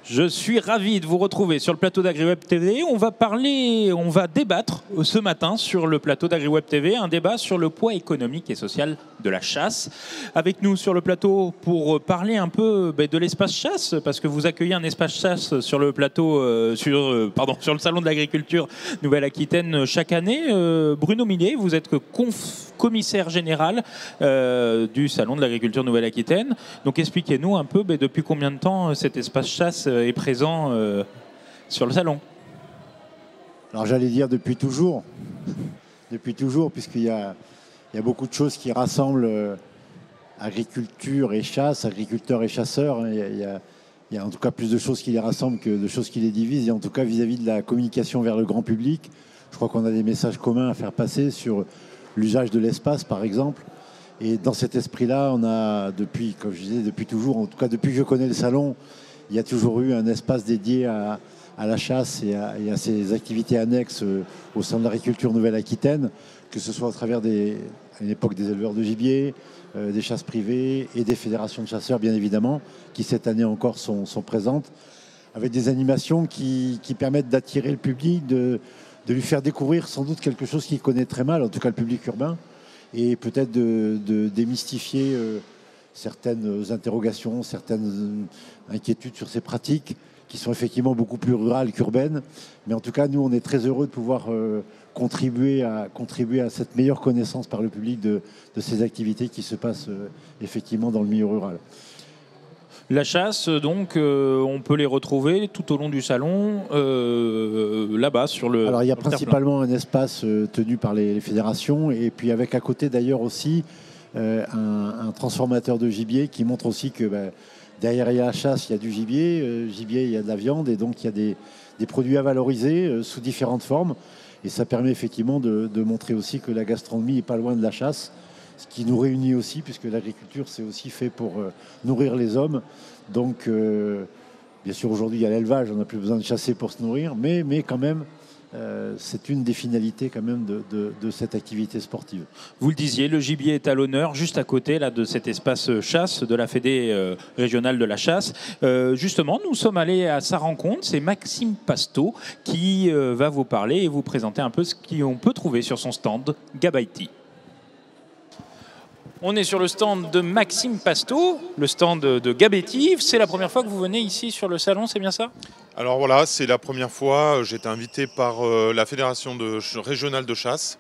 Je suis ravi de vous retrouver sur le plateau d'AgriWeb TV. On va débattre ce matin sur le plateau d'AgriWeb TV, un débat sur le poids économique et social de la chasse. Avec nous sur le plateau pour parler un peu de l'espace chasse, parce que vous accueillez un espace chasse sur le plateau, sur le salon de l'agriculture Nouvelle-Aquitaine chaque année. Bruno Millet, vous êtes commissaire général du salon de l'agriculture Nouvelle-Aquitaine. Donc expliquez-nous un peu depuis combien de temps cet espace chasse est présent sur le salon. Alors j'allais dire depuis toujours, puisqu'il y a beaucoup de choses qui rassemblent agriculture et chasse, agriculteurs et chasseurs. Il y a en tout cas plus de choses qui les rassemblent que de choses qui les divisent. Et en tout cas vis-à-vis de la communication vers le grand public, je crois qu'on a des messages communs à faire passer sur l'usage de l'espace par exemple. Et dans cet esprit-là, on a comme je disais, depuis toujours, en tout cas depuis que je connais le salon, il y a toujours eu un espace dédié à la chasse et à ses activités annexes au sein de l'agriculture Nouvelle-Aquitaine, que ce soit à travers à une époque des éleveurs de gibier, des chasses privées et des fédérations de chasseurs, bien évidemment, qui cette année encore sont présentes, avec des animations qui permettent d'attirer le public, de lui faire découvrir sans doute quelque chose qu'il connaît très mal, en tout cas le public urbain, et peut-être de démystifier certaines interrogations, certaines inquiétudes sur ces pratiques qui sont effectivement beaucoup plus rurales qu'urbaines. Mais en tout cas, nous, on est très heureux de pouvoir contribuer à cette meilleure connaissance par le public de ces activités qui se passent effectivement dans le milieu rural. La chasse, donc, on peut les retrouver tout au long du salon, là-bas sur le... Alors, il y a principalement un espace tenu par les fédérations, et puis avec à côté d'ailleurs aussi un transformateur de gibier qui montre aussi que derrière la chasse, il y a du gibier, il y a de la viande, et donc il y a des produits à valoriser sous différentes formes. Et ça permet effectivement de montrer aussi que la gastronomie n'est pas loin de la chasse, ce qui nous réunit aussi, puisque l'agriculture, c'est aussi fait pour nourrir les hommes. Donc, bien sûr, aujourd'hui, il y a l'élevage, on n'a plus besoin de chasser pour se nourrir, mais quand même, c'est une des finalités quand même de cette activité sportive. Vous le disiez, le gibier est à l'honneur, juste à côté là, de cet espace chasse de la Fédé régionale de la chasse. Justement, nous sommes allés à sa rencontre, c'est Maxime Pasto qui va vous parler et vous présenter un peu ce qu'on peut trouver sur son stand Gabaiti. On est sur le stand de Maxime Pasto, le stand de Gabaiti. C'est la première fois que vous venez ici sur le salon, c'est bien ça ? Alors voilà, c'est la première fois. J'ai été invité par la Fédération régionale de chasse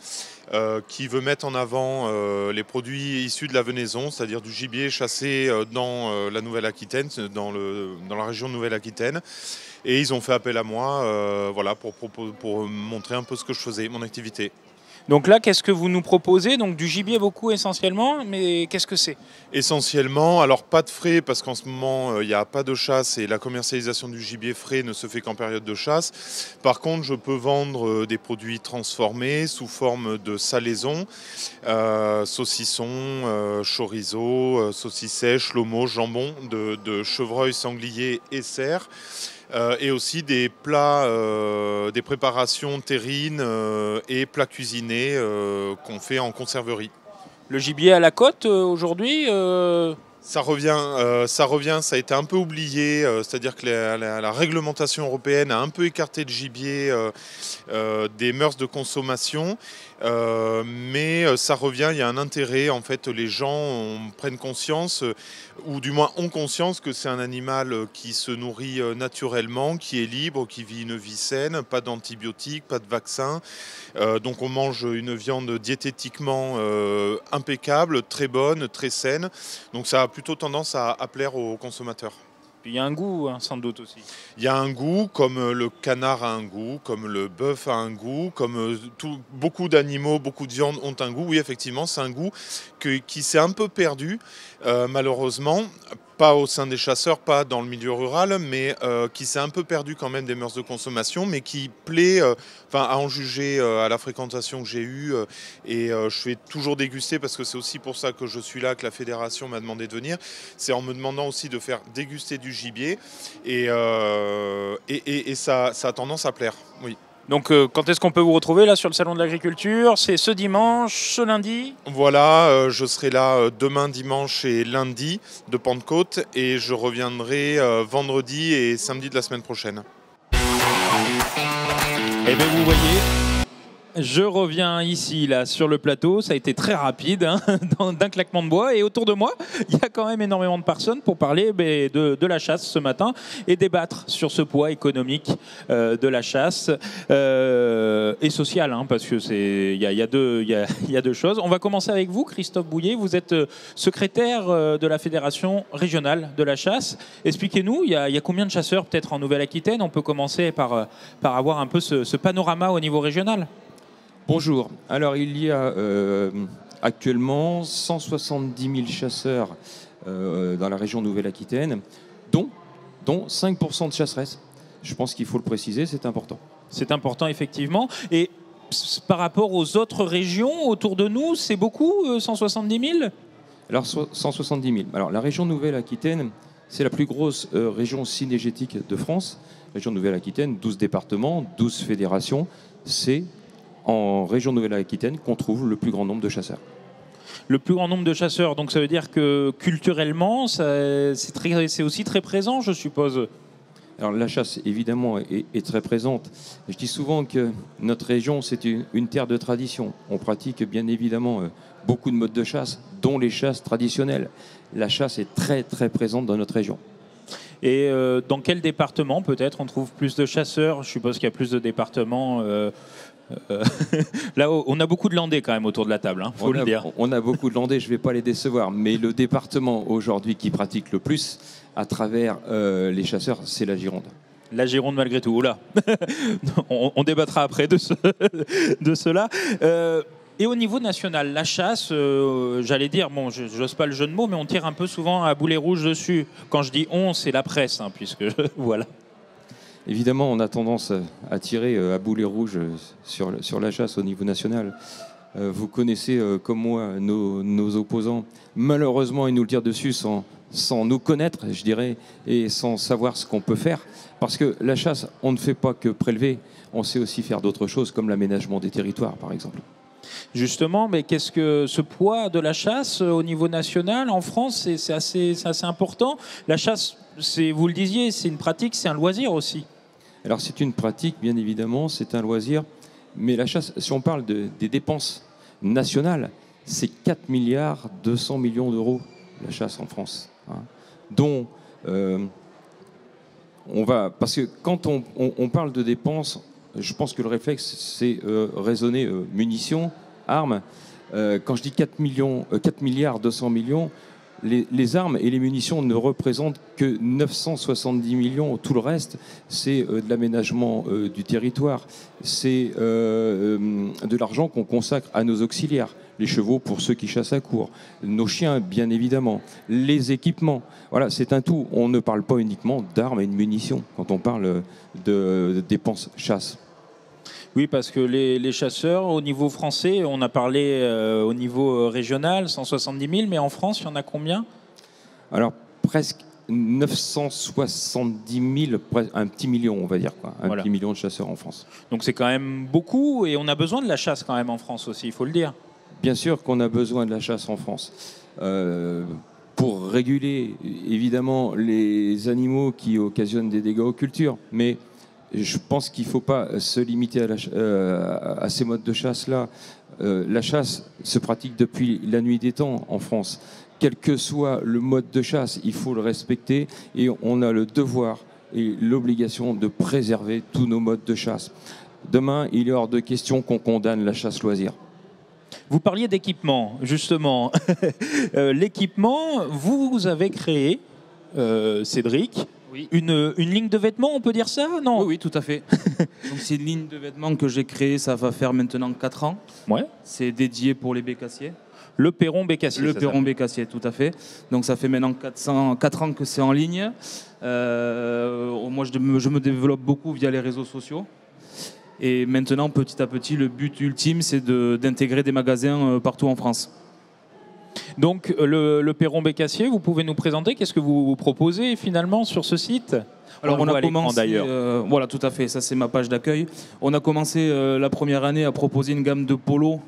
qui veut mettre en avant les produits issus de la venaison, c'est-à-dire du gibier chassé dans la Nouvelle-Aquitaine, dans la région de Nouvelle-Aquitaine. Et ils ont fait appel à moi pour montrer un peu ce que je faisais, mon activité. Donc là, qu'est-ce que vous nous proposez? Donc du gibier beaucoup essentiellement, mais qu'est-ce que c'est? Essentiellement, alors pas de frais parce qu'en ce moment il n'y a pas de chasse et la commercialisation du gibier frais ne se fait qu'en période de chasse. Par contre, je peux vendre des produits transformés sous forme de salaison, saucissons, chorizo, saucisses sèches, lomo, jambon, de chevreuil, sanglier et cerf. Et aussi des plats, des préparations terrines et plats cuisinés qu'on fait en conserverie. Le gibier à la côte aujourd'hui Ça revient, ça a été un peu oublié, c'est-à-dire que la réglementation européenne a un peu écarté le gibier des mœurs de consommation, mais ça revient, il y a un intérêt, en fait les gens prennent conscience, ou du moins ont conscience que c'est un animal qui se nourrit naturellement, qui est libre, qui vit une vie saine, pas d'antibiotiques, pas de vaccins, donc on mange une viande diététiquement impeccable, très bonne, très saine, donc ça a plutôt tendance à plaire aux consommateurs. Il y a un goût, hein, sans doute aussi. Il y a un goût, comme le canard a un goût, comme le bœuf a un goût, comme beaucoup d'animaux, beaucoup de viandes ont un goût. Oui, effectivement, c'est un goût qui s'est un peu perdu, malheureusement. Pas au sein des chasseurs, pas dans le milieu rural, mais qui s'est un peu perdu quand même des mœurs de consommation, mais qui plaît, à en juger à la fréquentation que j'ai eue, et je fais toujours déguster parce que c'est aussi pour ça que je suis là, que la fédération m'a demandé de venir. C'est en me demandant aussi de faire déguster du gibier, et ça a tendance à plaire, oui. Donc quand est-ce qu'on peut vous retrouver là sur le Salon de l'Agriculture? C'est ce dimanche, ce lundi? Voilà, je serai là demain, dimanche et lundi de Pentecôte et je reviendrai vendredi et samedi de la semaine prochaine. Eh bien vous voyez, je reviens ici, là, sur le plateau. Ça a été très rapide, hein, d'un claquement de bois. Et autour de moi, il y a quand même énormément de personnes pour parler de la chasse ce matin et débattre sur ce poids économique de la chasse et social, hein, parce que il y a deux choses. On va commencer avec vous, Christophe Bouillet. Vous êtes secrétaire de la Fédération régionale de la chasse. Expliquez-nous, il y a combien de chasseurs peut-être en Nouvelle-Aquitaine? On peut commencer par avoir un peu ce panorama au niveau régional. Bonjour. Alors, il y a actuellement 170 000 chasseurs dans la région Nouvelle-Aquitaine, dont 5% de chasseresses. Je pense qu'il faut le préciser, c'est important. C'est important, effectivement. Et par rapport aux autres régions autour de nous, c'est beaucoup, 170 000? Alors, 170 000. Alors, la région Nouvelle-Aquitaine, c'est la plus grosse région cynégétique de France. Région Nouvelle-Aquitaine, 12 départements, 12 fédérations. C'est en région Nouvelle-Aquitaine qu'on trouve le plus grand nombre de chasseurs. Le plus grand nombre de chasseurs, donc ça veut dire que culturellement, c'est aussi très présent, je suppose. Alors la chasse, évidemment, est très présente. Je dis souvent que notre région, c'est une terre de tradition. On pratique bien évidemment beaucoup de modes de chasse, dont les chasses traditionnelles. La chasse est très très présente dans notre région. Et dans quel département, peut-être, on trouve plus de chasseurs? Je suppose qu'il y a plus de départements... Là, on a beaucoup de Landais quand même autour de la table, hein, faut le dire. On a beaucoup de Landais, je ne vais pas les décevoir, mais le département aujourd'hui qui pratique le plus à travers les chasseurs, c'est la Gironde. La Gironde malgré tout, oula. on débattra après de cela. Et au niveau national, la chasse, j'allais dire, bon, j'ose pas le jeu de mots, mais on tire un peu souvent à boulet rouge dessus. Quand je dis on, c'est la presse, hein, puisque voilà. Évidemment, on a tendance à tirer à boulet rouge sur la chasse au niveau national. Vous connaissez comme moi nos opposants. Malheureusement, ils nous le tirent dessus sans nous connaître, je dirais, et sans savoir ce qu'on peut faire. Parce que la chasse, on ne fait pas que prélever, on sait aussi faire d'autres choses, comme l'aménagement des territoires, par exemple. Justement, mais qu'est-ce que ce poids de la chasse au niveau national en France, c'est assez important. La chasse, vous le disiez, c'est une pratique, c'est un loisir aussi. Alors c'est une pratique, bien évidemment, c'est un loisir, mais la chasse, si on parle des dépenses nationales, c'est 4 milliards 200 millions d'euros la chasse en France, hein, dont parce que quand on parle de dépenses, je pense que le réflexe c'est raisonner munitions, armes. Quand je dis 4 milliards 200 millions, les armes et les munitions ne représentent que 970 millions. Tout le reste, c'est de l'aménagement du territoire. C'est de l'argent qu'on consacre à nos auxiliaires. Les chevaux pour ceux qui chassent à court. Nos chiens, bien évidemment. Les équipements. Voilà, c'est un tout. On ne parle pas uniquement d'armes et de munitions quand on parle de dépenses chasse. Oui, parce que les chasseurs, au niveau français, on a parlé au niveau régional, 170 000, mais en France, il y en a combien? Alors, presque 970 000, un petit million, on va dire, quoi. Voilà. Petit million de chasseurs en France. Donc c'est quand même beaucoup, et on a besoin de la chasse quand même en France aussi, il faut le dire. Bien sûr qu'on a besoin de la chasse en France. Pour réguler, évidemment, les animaux qui occasionnent des dégâts aux cultures, mais je pense qu'il ne faut pas se limiter à ces modes de chasse-là. La chasse se pratique depuis la nuit des temps en France. Quel que soit le mode de chasse, il faut le respecter et on a le devoir et l'obligation de préserver tous nos modes de chasse. Demain, il est hors de question qu'on condamne la chasse loisir. Vous parliez d'équipement, justement. L'équipement, vous avez créé, Cédric, oui. Une ligne de vêtements, on peut dire ça? Non. Oui, tout à fait. Donc, c'est une ligne de vêtements que j'ai créée, ça va faire maintenant 4 ans. Ouais. C'est dédié pour les bécassiers. Le Perron bécassier. Le Perron bécassier, tout à fait. Donc ça fait maintenant 4 ans que c'est en ligne. Moi, je me développe beaucoup via les réseaux sociaux. Et maintenant, petit à petit, le but ultime, c'est d'intégrer des magasins partout en France. Donc le Perron bécassier, vous pouvez nous présenter, qu'est-ce que vous proposez finalement sur ce site? Alors On le on voit a à l'écran, commencé, d'ailleurs. voilà, tout à fait, ça c'est ma page d'accueil. On a commencé la première année à proposer une gamme de polos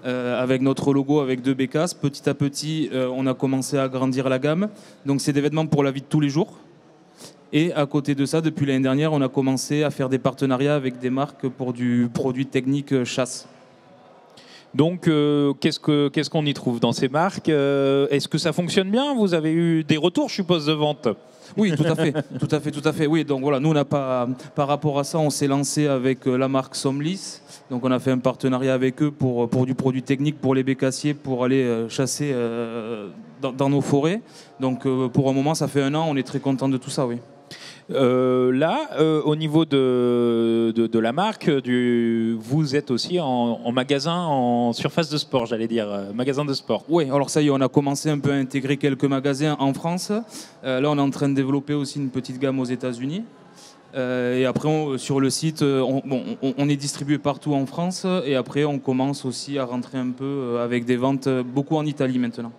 avec notre logo, avec 2 bécasses. Petit à petit, on a commencé à agrandir la gamme. Donc c'est des vêtements pour la vie de tous les jours. Et à côté de ça, depuis l'année dernière, on a commencé à faire des partenariats avec des marques pour du produit technique chasse. Donc, qu'est-ce qu'on y trouve dans ces marques? Est-ce que ça fonctionne bien? Vous avez eu des retours, je suppose, de vente? Oui, tout à fait, tout à fait, tout à fait. Oui, donc voilà, nous on n'a pas, par rapport à ça, on s'est lancé avec la marque Somlis. Donc on a fait un partenariat avec eux pour du produit technique pour les bécassiers, pour aller chasser dans nos forêts. Donc pour un moment, ça fait 1 an, on est très content de tout ça, oui. Au niveau de la marque, vous êtes aussi en magasin, en surface de sport, j'allais dire, magasin de sport. Oui, alors ça y est, on a commencé un peu à intégrer quelques magasins en France. Là, on est en train de développer aussi une petite gamme aux États-Unis. Et après, sur le site, on est distribué partout en France. Et après, on commence aussi à rentrer un peu avec des ventes beaucoup en Italie maintenant.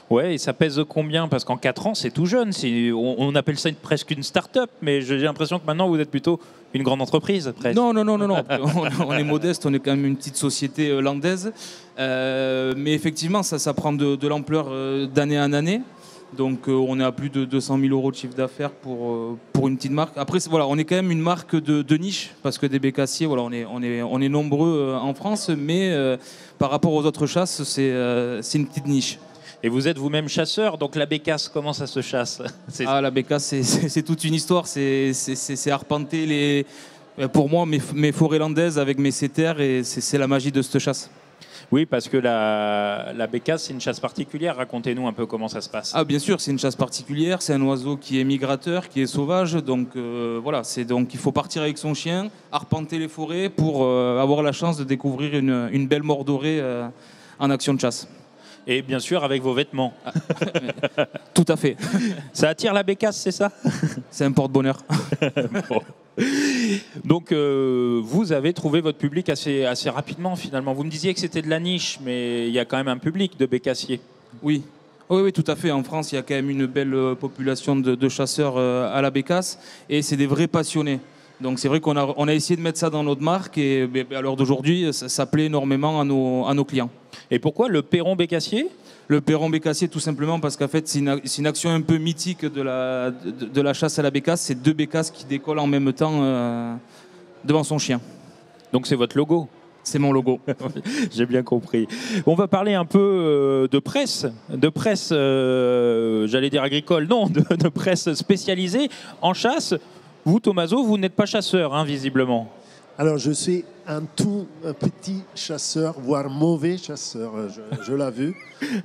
Ouais, et ça pèse combien? Parce qu'en 4 ans, c'est tout jeune. On appelle ça presque une start-up, mais j'ai l'impression que maintenant, vous êtes plutôt une grande entreprise, presque. Non. On est modeste, on est quand même une petite société landaise. Mais effectivement, ça prend de l'ampleur d'année en année. Donc on est à plus de 200 000 euros de chiffre d'affaires pour une petite marque. Après, voilà, on est quand même une marque de niche, parce que des bécassiers, voilà, on est nombreux en France, mais par rapport aux autres chasses, c'est une petite niche. Et vous êtes vous-même chasseur, donc la bécasse, comment ça se chasse? Ah, la bécasse, c'est toute une histoire. C'est arpenter pour moi mes forêts landaises avec mes setters, et c'est la magie de cette chasse. Oui, parce que la bécasse, c'est une chasse particulière. Racontez-nous un peu comment ça se passe. Ah, bien sûr, c'est une chasse particulière. C'est un oiseau qui est migrateur, qui est sauvage. Donc voilà, donc il faut partir avec son chien, arpenter les forêts pour avoir la chance de découvrir une belle mort dorée en action de chasse. Et bien sûr, avec vos vêtements. Tout à fait. Ça attire la bécasse, c'est ça? C'est un porte-bonheur. Bon. Donc, vous avez trouvé votre public assez rapidement, finalement. Vous me disiez que c'était de la niche, mais il y a quand même un public de bécassiers. Oui. Oui, tout à fait. En France, il y a quand même une belle population de chasseurs à la bécasse, et c'est des vrais passionnés. Donc c'est vrai qu'on a essayé de mettre ça dans notre marque, et à l'heure d'aujourd'hui, ça plaît énormément à nos clients. Et pourquoi le Perron bécassier? Le Perron bécassier, tout simplement parce qu'en fait, c'est une action un peu mythique de la chasse à la bécasse. C'est 2 bécasses qui décollent en même temps devant son chien. Donc c'est votre logo? C'est mon logo. J'ai bien compris. On va parler un peu de presse, j'allais dire agricole, non, de presse spécialisée en chasse. Vous, Tommaso, vous n'êtes pas chasseur, hein, visiblement. Alors, je suis un tout petit chasseur, voire mauvais chasseur, je l'ai vu.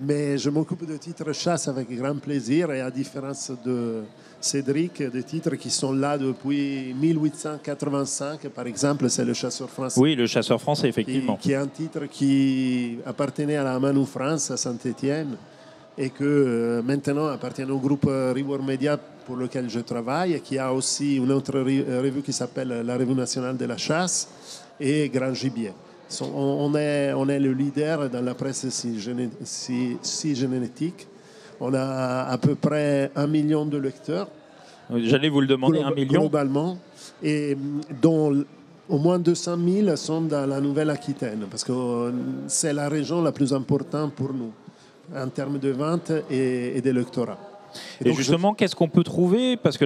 Mais je m'occupe de titres chasse avec grand plaisir, et à différence de Cédric, des titres qui sont là depuis 1885, par exemple, c'est le chasseur français. Oui, le chasseur français, effectivement. Qui est un titre qui appartenait à la Manou France à Saint-Étienne, et que maintenant appartient au groupe Reward Media pour lequel je travaille, et qui a aussi une autre revue qui s'appelle la Revue nationale de la chasse et Grand Gibier. On est le leader dans la presse si génétique. On a à peu près 1 million de lecteurs. J'allais vous le demander, 1 million. Globalement, et dont au moins 200 000 sont dans la Nouvelle-Aquitaine, parce que c'est la région la plus importante pour nous en termes de vente et de lectorat. Et justement, qu'est-ce qu'on peut trouver? Parce que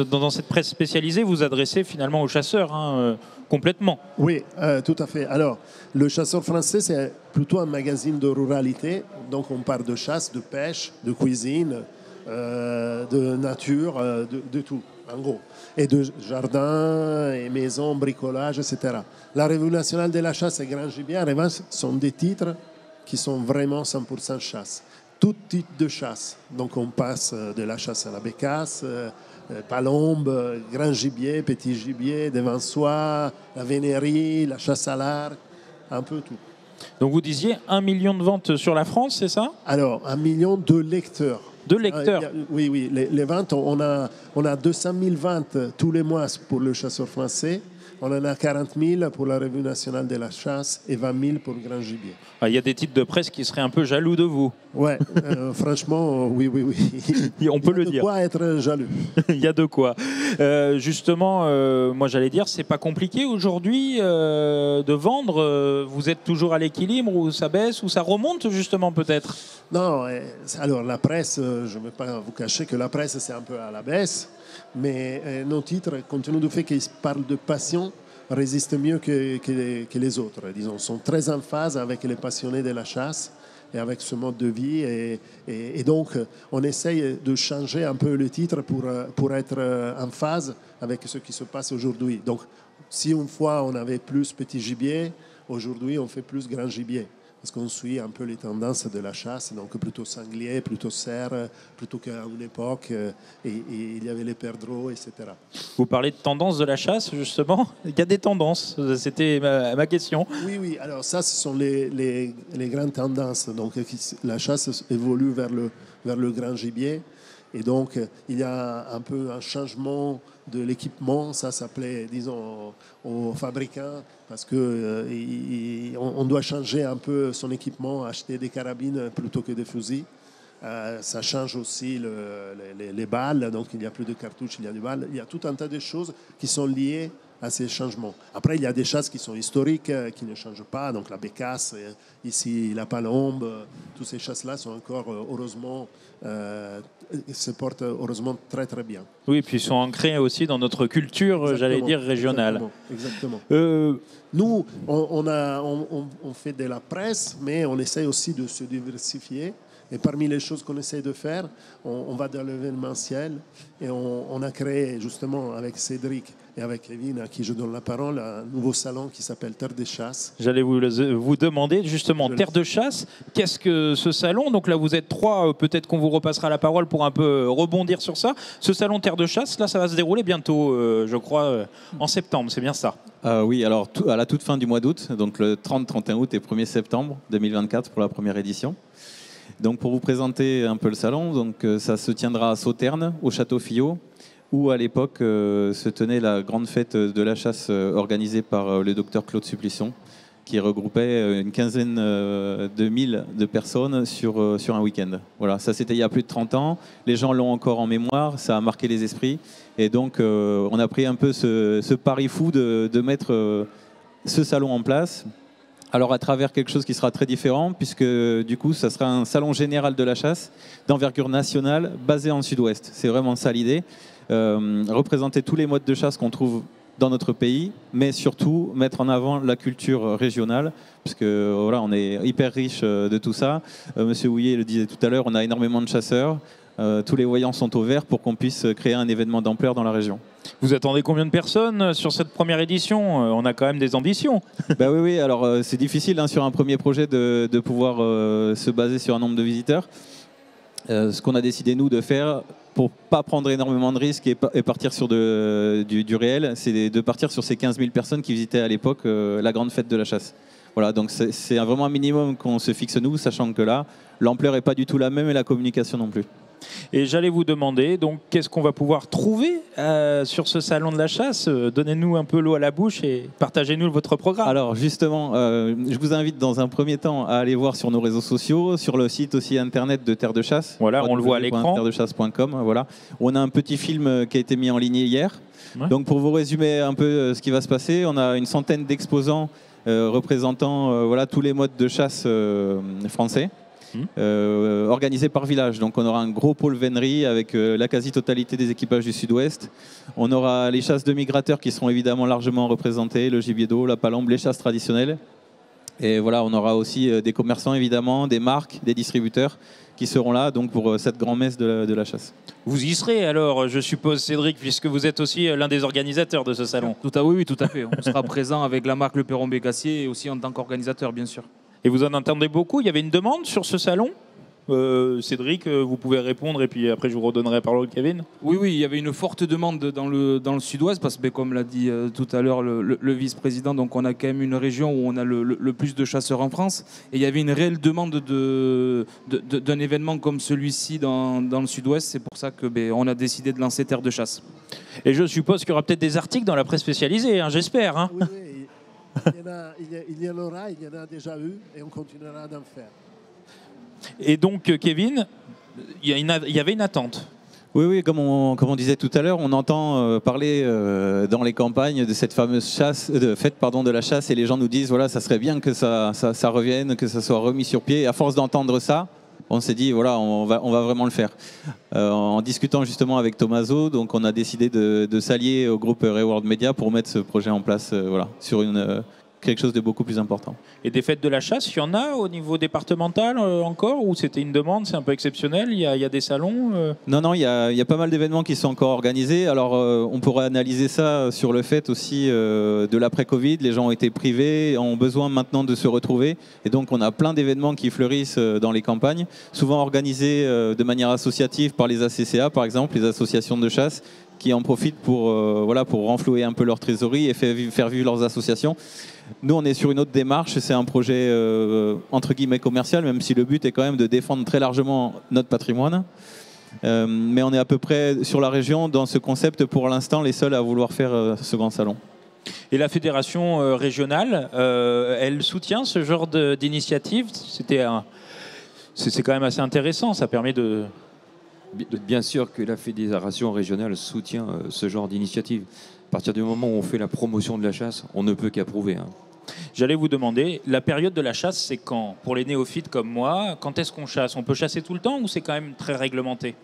dans cette presse spécialisée, vous adressez finalement aux chasseurs, hein, complètement. Oui, tout à fait. Alors, le chasseur français, c'est plutôt un magazine de ruralité. Donc, on parle de chasse, de pêche, de cuisine, de nature, de tout, en gros. Et de jardin, et maisons, bricolage, etc. La Revue nationale de la chasse et Grand Gibier, en revanche, sont des titres qui sont vraiment 100% chasse. Tout type de chasse. Donc on passe de la chasse à la bécasse, palombe, grand gibier, petit gibier, devançois, la vénérie, la chasse à l'arc, un peu tout. Donc vous disiez 1 million de ventes sur la France, c'est ça? Alors, 1 million de lecteurs. De lecteurs? Oui, les ventes, on a 200 000 ventes tous les mois pour le chasseur français. On en a 40 000 pour la Revue nationale de la chasse et 20 000 pour le grand gibier. Il y a des titres de presse qui seraient un peu jaloux de vous. Ouais, franchement, oui. On peut le dire. Il y a de quoi être jaloux. Il y a de quoi. Justement, moi j'allais dire, c'est pas compliqué aujourd'hui de vendre. Vous êtes toujours à l'équilibre ou ça baisse ou ça remonte justement peut-être? Non, alors la presse, je ne vais pas vous cacher que la presse c'est un peu à la baisse, mais nos titres, compte tenu du fait qu'ils parlent de passion, résistent mieux que les autres. Disons, sont très en phase avec les passionnés de la chasse et avec ce mode de vie. Et donc, on essaye de changer un peu le titre pour être en phase avec ce qui se passe aujourd'hui. Donc, si une fois on avait plus petit gibier, aujourd'hui on fait plus grand gibier. Parce qu'on suit un peu les tendances de la chasse, donc plutôt sanglier, plutôt cerf, plutôt qu'à une époque, et il y avait les perdreaux, etc. Vous parlez de tendances de la chasse, justement. Il y a des tendances, c'était ma question. Oui, alors ça, ce sont les grandes tendances. Donc la chasse évolue vers le grand gibier, et donc il y a un peu un changement de l'équipement. Ça plaît, disons, aux fabricants, parce qu'on doit changer un peu son équipement, acheter des carabines plutôt que des fusils. Ça change aussi les balles, donc il n'y a plus de cartouches, il y a des balles. Il y a tout un tas de choses qui sont liées à ces changements. Après, il y a des chasses qui sont historiques, qui ne changent pas, donc la bécasse, ici la palombe, toutes ces chasses-là sont encore, heureusement, se portent heureusement très très bien. Oui, et puis ils sont ancrés aussi dans notre culture, j'allais dire, régionale. Exactement. Nous, on fait de la presse, mais on essaye aussi de se diversifier. Et parmi les choses qu'on essaie de faire, on va dans l'événementiel et on a créé justement avec Cédric et avec Kevin, à qui je donne la parole, un nouveau salon qui s'appelle Terre de Chasse. J'allais vous demander justement, Terre de Chasse, qu'est-ce que ce salon? Donc là vous êtes trois, peut-être qu'on vous repassera la parole pour un peu rebondir sur ça. Ce salon Terre de Chasse, là ça va se dérouler bientôt, je crois, en septembre, c'est bien ça? Oui, alors à la toute fin du mois d'août, donc le 30, 31 août et 1er septembre 2024 pour la première édition. Donc pour vous présenter un peu le salon, donc ça se tiendra à Sauternes, au Château Fillot, où à l'époque se tenait la grande fête de la chasse organisée par le docteur Claude Supplisson, qui regroupait une quinzaine de mille de personnes sur un week-end. Voilà, ça c'était il y a plus de 30 ans, les gens l'ont encore en mémoire, ça a marqué les esprits, et donc on a pris un peu ce pari fou de mettre ce salon en place. Alors à travers quelque chose qui sera très différent, puisque du coup ça sera un salon général de la chasse d'envergure nationale basé en Sud-Ouest. C'est vraiment ça l'idée, représenter tous les modes de chasse qu'on trouve dans notre pays, mais surtout mettre en avant la culture régionale, puisque voilà, on est hyper riche de tout ça. Monsieur Houillet le disait tout à l'heure, on a énormément de chasseurs. Tous les voyants sont au vert pour qu'on puisse créer un événement d'ampleur dans la région. Vous attendez combien de personnes sur cette première édition? On a quand même des ambitions. Oui, alors c'est difficile sur un premier projet de pouvoir se baser sur un nombre de visiteurs. Ce qu'on a décidé nous de faire pour ne pas prendre énormément de risques et partir sur du réel, c'est de partir sur ces 15 000 personnes qui visitaient à l'époque la grande fête de la chasse. Voilà, donc c'est vraiment un minimum qu'on se fixe nous, sachant que là, l'ampleur n'est pas du tout la même et la communication non plus. Et j'allais vous demander, donc, qu'est-ce qu'on va pouvoir trouver sur ce salon de la chasse? Donnez-nous un peu l'eau à la bouche et partagez-nous votre programme. Alors justement, je vous invite dans un premier temps à aller voir sur nos réseaux sociaux, sur le site aussi internet de Terre de Chasse. Voilà, on le voit à l'écran. terredechasse.com, voilà. On a un petit film qui a été mis en ligne hier. Ouais. Donc pour vous résumer un peu ce qui va se passer, on a une centaine d'exposants représentant voilà, tous les modes de chasse français. Organisé par village. Donc on aura un gros pôle vénerie avec la quasi-totalité des équipages du Sud-Ouest. On aura les chasses de migrateurs qui seront évidemment largement représentées, le gibier d'eau, la palombe, les chasses traditionnelles. Et voilà, on aura aussi des commerçants évidemment, des marques, des distributeurs qui seront là donc pour cette grand-messe de la chasse. Vous y serez alors, je suppose, Cédric, puisque vous êtes aussi l'un des organisateurs de ce salon. Oui, tout à fait. On sera présent avec la marque Le Perron Bécassier et aussi en tant qu'organisateur, bien sûr. Et vous en entendez beaucoup? Il y avait une demande sur ce salon? Cédric, vous pouvez répondre et puis après je vous redonnerai la parole, Kevin. Oui, il y avait une forte demande dans le sud-ouest parce que, comme l'a dit tout à l'heure le vice-président, donc on a quand même une région où on a le plus de chasseurs en France et il y avait une réelle demande d'un événement comme celui-ci dans le sud-ouest. C'est pour ça que on a décidé de lancer Terre de chasse. Et je suppose qu'il y aura peut-être des articles dans la presse spécialisée, hein, j'espère. Hein. Oui, il y en aura, il y en a déjà eu et on continuera d'en faire. Et donc, Kevin, il y avait une attente. Oui, comme on disait tout à l'heure, on entend parler dans les campagnes de cette fameuse fête de la chasse, et les gens nous disent voilà, ça serait bien que ça revienne, que ça soit remis sur pied. Et à force d'entendre ça, on s'est dit voilà, on va vraiment le faire. En discutant justement avec Tommaso, donc on a décidé de s'allier au groupe Reward Media pour mettre ce projet en place, sur quelque chose de beaucoup plus important. Et des fêtes de la chasse, il y en a au niveau départemental encore, ou c'était une demande, c'est un peu exceptionnel, il y a des salons Non, il y a pas mal d'événements qui sont encore organisés. Alors on pourrait analyser ça sur le fait aussi de l'après-Covid. Les gens ont été privés, ont besoin maintenant de se retrouver. Et donc on a plein d'événements qui fleurissent dans les campagnes, souvent organisés de manière associative par les ACCA, par exemple, les associations de chasse, qui en profitent pour renflouer un peu leur trésorerie et faire vivre leurs associations. Nous, on est sur une autre démarche, c'est un projet entre guillemets commercial, même si le but est quand même de défendre très largement notre patrimoine. Mais on est à peu près sur la région, dans ce concept, pour l'instant, les seuls à vouloir faire ce grand salon. Et la fédération régionale, elle soutient ce genre d'initiative. C'est quand même assez intéressant, ça permet de... Bien sûr que la fédération régionale soutient ce genre d'initiative. À partir du moment où on fait la promotion de la chasse, on ne peut qu'approuver. Hein. J'allais vous demander, la période de la chasse, c'est quand? Pour les néophytes comme moi, quand est-ce qu'on chasse? On peut chasser tout le temps ou c'est quand même très réglementé?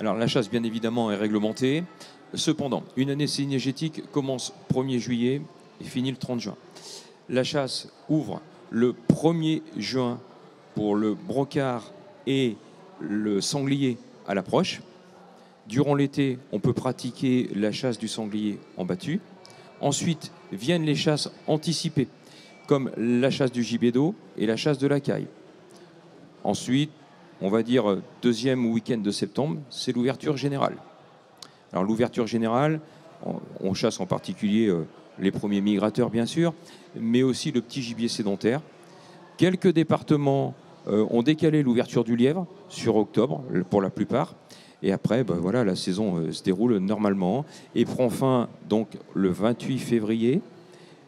Alors la chasse, bien évidemment, est réglementée. Cependant, une année cynégétique commence 1er juillet et finit le 30 juin. La chasse ouvre le 1er juin pour le brocard et le sanglier à l'approche. Durant l'été, on peut pratiquer la chasse du sanglier en battu. Ensuite, viennent les chasses anticipées, comme la chasse du gibier d'eau et la chasse de la caille. Ensuite, on va dire deuxième week-end de septembre, c'est l'ouverture générale. Alors l'ouverture générale, on chasse en particulier les premiers migrateurs, bien sûr, mais aussi le petit gibier sédentaire. Quelques départements ont décalé l'ouverture du lièvre sur octobre, pour la plupart. Et après, la saison se déroule normalement et prend fin donc le 28 février,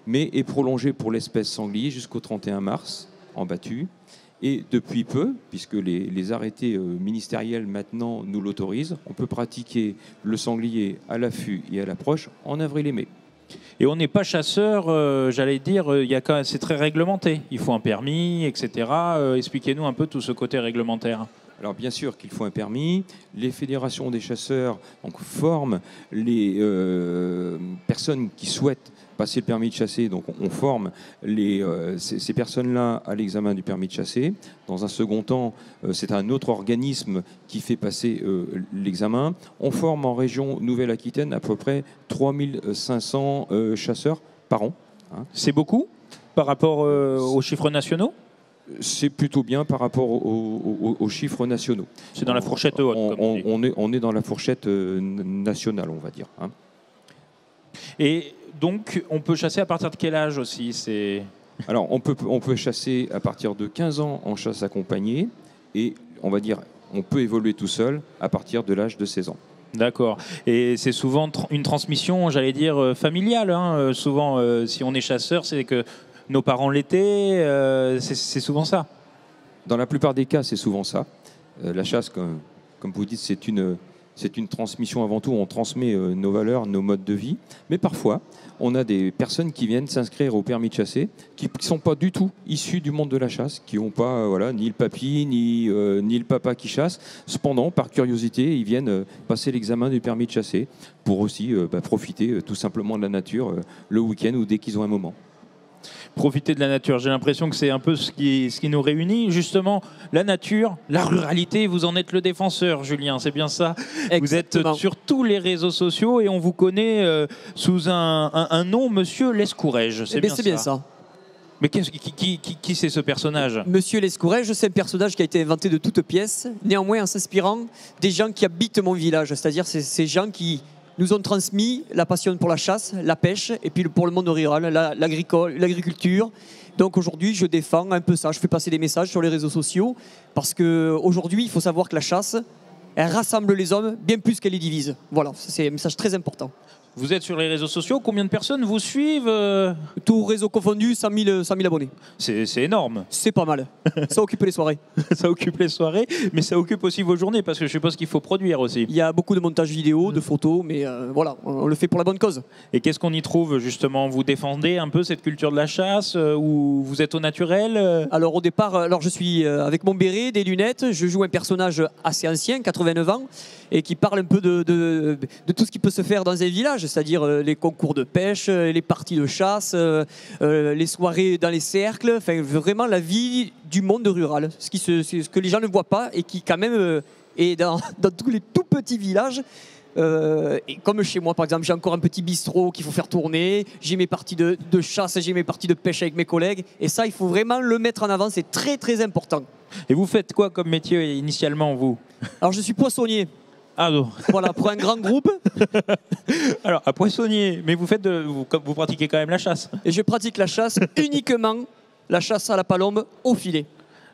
mais est prolongée pour l'espèce sanglier jusqu'au 31 mars en battu. Et depuis peu, puisque les arrêtés ministériels maintenant nous l'autorisent, on peut pratiquer le sanglier à l'affût et à l'approche en avril et mai. Et on n'est pas chasseur, j'allais dire, c'est très réglementé. Il faut un permis, etc. Expliquez-nous un peu tout ce côté réglementaire. Alors bien sûr qu'il faut un permis. Les fédérations des chasseurs forment les personnes qui souhaitent passer le permis de chasser. Donc on forme ces personnes-là à l'examen du permis de chasser. Dans un second temps, c'est un autre organisme qui fait passer l'examen. On forme en région Nouvelle-Aquitaine à peu près 3500 chasseurs par an. Hein. C'est beaucoup par rapport aux chiffres nationaux ? C'est plutôt bien par rapport aux chiffres nationaux. C'est dans la fourchette haute. On est dans la fourchette nationale, on va dire. Hein. Et donc, on peut chasser à partir de quel âge aussi? Alors, on peut chasser à partir de 15 ans en chasse accompagnée et on va dire, on peut évoluer tout seul à partir de l'âge de 16 ans. D'accord. Et c'est souvent une transmission, j'allais dire, familiale. Hein. Souvent, si on est chasseur, c'est que nos parents l'étaient, c'est souvent ça. Dans la plupart des cas, c'est souvent ça. La chasse, comme vous dites, c'est une transmission avant tout. On transmet nos valeurs, nos modes de vie. Mais parfois, on a des personnes qui viennent s'inscrire au permis de chasser, qui ne sont pas du tout issues du monde de la chasse, qui n'ont pas ni le papy, ni le papa qui chasse. Cependant, par curiosité, ils viennent passer l'examen du permis de chasser pour aussi profiter tout simplement de la nature le week-end ou dès qu'ils ont un moment. Profiter de la nature. J'ai l'impression que c'est un peu ce qui nous réunit. Justement, la nature, la ruralité, vous en êtes le défenseur, Julien, c'est bien ça? Exactement. Vous êtes sur tous les réseaux sociaux et on vous connaît sous un nom, Monsieur Lescourège. C'est bien ça. Mais qui c'est ce personnage? Monsieur Lescourège, c'est un personnage qui a été inventé de toutes pièces, néanmoins en s'inspirant des gens qui habitent mon village, c'est-à-dire ces gens qui nous ont transmis la passion pour la chasse, la pêche, et puis pour le monde rural, l'agriculture. Donc aujourd'hui, je défends un peu ça. Je fais passer des messages sur les réseaux sociaux, parce qu'aujourd'hui, il faut savoir que la chasse, elle rassemble les hommes bien plus qu'elle les divise. Voilà, c'est un message très important. Vous êtes sur les réseaux sociaux, combien de personnes vous suivent? Tout réseau confondu, 100 000 abonnés. C'est énorme. C'est pas mal. Ça occupe les soirées. Ça occupe les soirées, mais ça occupe aussi vos journées, parce que je suppose qu'il faut produire aussi. Il y a beaucoup de montage vidéo, de photos, mais voilà, on le fait pour la bonne cause. Et qu'est-ce qu'on y trouve justement? Vous défendez un peu cette culture de la chasse, ou vous êtes au naturel? Alors au départ, je suis avec mon béret, des lunettes, je joue un personnage assez ancien, 89 ans, et qui parle un peu de tout ce qui peut se faire dans un village, c'est-à-dire les concours de pêche, les parties de chasse, les soirées dans les cercles, enfin vraiment la vie du monde rural, ce que les gens ne voient pas et qui quand même est dans tous les tout petits villages. Et comme chez moi par exemple, j'ai encore un petit bistrot qu'il faut faire tourner, j'ai mes parties de chasse, j'ai mes parties de pêche avec mes collègues, et ça il faut vraiment le mettre en avant, c'est très très important. Et vous faites quoi comme métier initialement, vous? Alors je suis poissonnier. Ah non. Voilà, pour un grand groupe. Alors, à poissonnier, mais vous pratiquez quand même la chasse? Et je pratique la chasse uniquement, la chasse à la palombe au filet.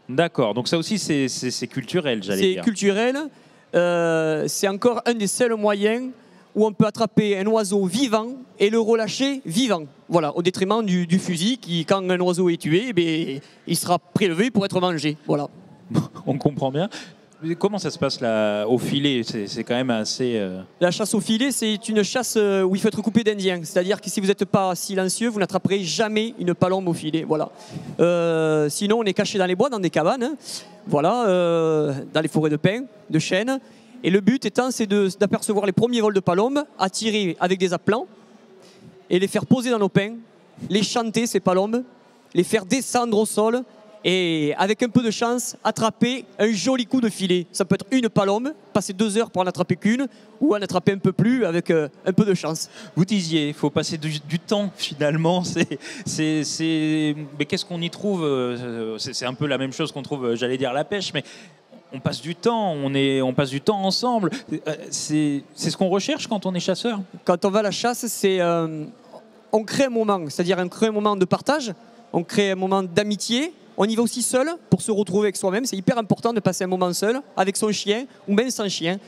D'accord, donc ça aussi c'est culturel, j'allais dire. C'est culturel, c'est encore un des seuls moyens où on peut attraper un oiseau vivant et le relâcher vivant. Voilà, au détriment du fusil qui, quand un oiseau est tué, eh bien, il sera prélevé pour être mangé. Voilà. On comprend bien. Comment ça se passe là, au filet? C'est quand même assez... La chasse au filet, c'est une chasse où il faut être coupé d'Indien. C'est-à-dire que si vous n'êtes pas silencieux, vous n'attraperez jamais une palombe au filet. Voilà. Sinon, on est caché dans les bois, dans des cabanes, hein. Voilà, dans les forêts de pins, de chênes. Et le but étant, c'est d'apercevoir les premiers vols de palombes, attirer avec des appelants et les faire poser dans nos pins, les chanter, ces palombes, les faire descendre au sol, et avec un peu de chance, attraper un joli coup de filet. Ça peut être une palombe, passer 2 heures pour en attraper qu'une, ou en attraper un peu plus avec un peu de chance. Vous disiez, il faut passer du temps finalement. Mais qu'est-ce qu'on y trouve? C'est un peu la même chose qu'on trouve, j'allais dire, la pêche, mais on passe du temps, on passe du temps ensemble. C'est ce qu'on recherche quand on est chasseur? Quand on va à la chasse, on crée un moment, c'est-à-dire on crée un moment de partage, on crée un moment d'amitié. On y va aussi seul pour se retrouver avec soi-même. C'est hyper important de passer un moment seul avec son chien ou même sans chien.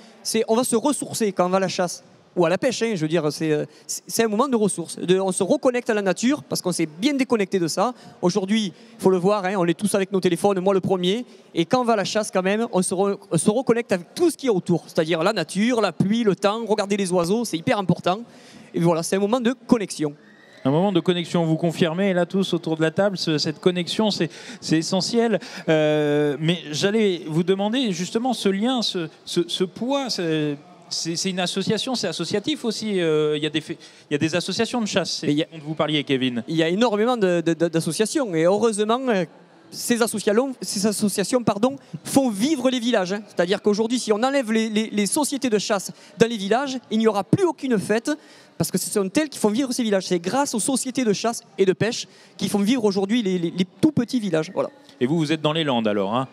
On va se ressourcer quand on va à la chasse ou à la pêche. Hein, je veux dire, c'est un moment de ressources. On se reconnecte à la nature parce qu'on s'est bien déconnecté de ça. Aujourd'hui, il faut le voir, hein, on est tous avec nos téléphones, moi le premier. Et quand on va à la chasse quand même, on se reconnecte avec tout ce qui est autour. C'est-à-dire la nature, la pluie, le temps, regarder les oiseaux, c'est hyper important. Et voilà, c'est un moment de connexion. Un moment de connexion, vous confirmez là tous autour de la table, cette connexion c'est essentiel. Mais j'allais vous demander justement ce lien, ce poids, c'est une association, c'est associatif aussi. Il y a des associations de chasse, dont vous parliez, Kevin. Il y a énormément d'associations et heureusement ces associations font vivre les villages. Hein. C'est-à-dire qu'aujourd'hui, si on enlève les sociétés de chasse dans les villages, il n'y aura plus aucune fête. Parce que ce sont elles qui font vivre ces villages. C'est grâce aux sociétés de chasse et de pêche qui font vivre aujourd'hui les tout petits villages. Voilà. Et vous êtes dans les Landes alors, hein?